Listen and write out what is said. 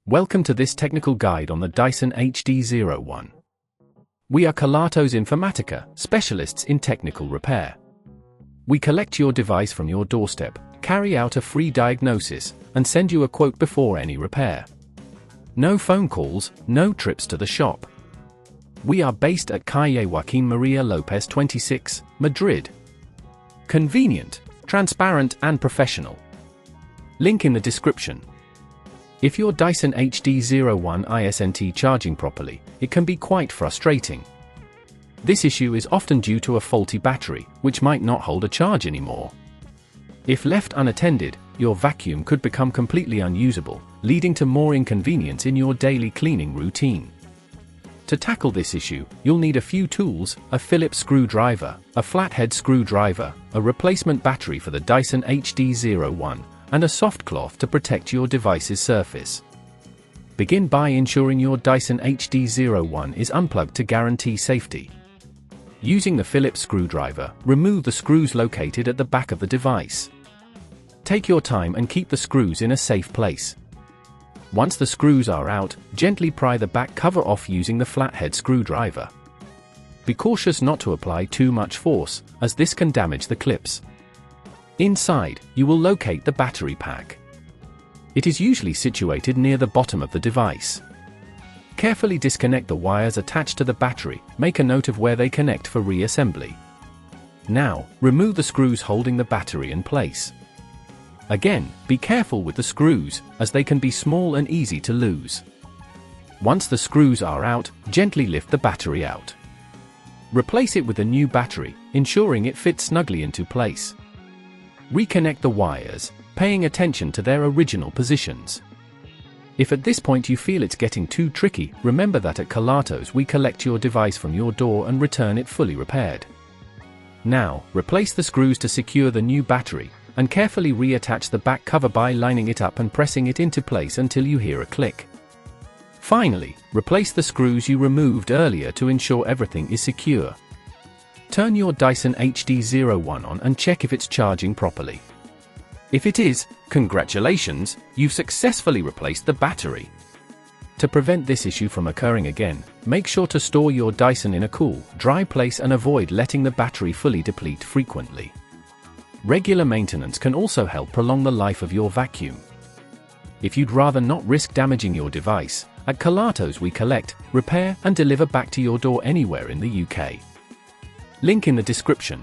Welcome to this technical guide on the Dyson HD01. We are Kelatos Informatica, specialists in technical repair. We collect your device from your doorstep, carry out a free diagnosis, and send you a quote before any repair. No phone calls, no trips to the shop. We are based at Calle Joaquín María López 26, Madrid. Convenient, transparent and professional. Link in the description. If your Dyson HD01 isn't charging properly, it can be quite frustrating. This issue is often due to a faulty battery, which might not hold a charge anymore. If left unattended, your vacuum could become completely unusable, leading to more inconvenience in your daily cleaning routine. To tackle this issue, you'll need a few tools: a Phillips screwdriver, a flathead screwdriver, a replacement battery for the Dyson HD01, and a soft cloth to protect your device's surface. Begin by ensuring your Dyson HD01 is unplugged to guarantee safety. Using the Phillips screwdriver, remove the screws located at the back of the device. Take your time and keep the screws in a safe place. Once the screws are out, gently pry the back cover off using the flathead screwdriver. Be cautious not to apply too much force, as this can damage the clips. Inside, you will locate the battery pack. It is usually situated near the bottom of the device. Carefully disconnect the wires attached to the battery, make a note of where they connect for reassembly. Now, remove the screws holding the battery in place. Again, be careful with the screws, as they can be small and easy to lose. Once the screws are out, gently lift the battery out. Replace it with a new battery, ensuring it fits snugly into place. Reconnect the wires, paying attention to their original positions. If at this point you feel it's getting too tricky, remember that at Kelatos we collect your device from your door and return it fully repaired. Now, replace the screws to secure the new battery, and carefully reattach the back cover by lining it up and pressing it into place until you hear a click. Finally, replace the screws you removed earlier to ensure everything is secure. Turn your Dyson HD01 on and check if it's charging properly. If it is, congratulations, you've successfully replaced the battery. To prevent this issue from occurring again, make sure to store your Dyson in a cool, dry place and avoid letting the battery fully deplete frequently. Regular maintenance can also help prolong the life of your vacuum. If you'd rather not risk damaging your device, at Kelatos we collect, repair and deliver back to your door anywhere in the UK. Link in the description.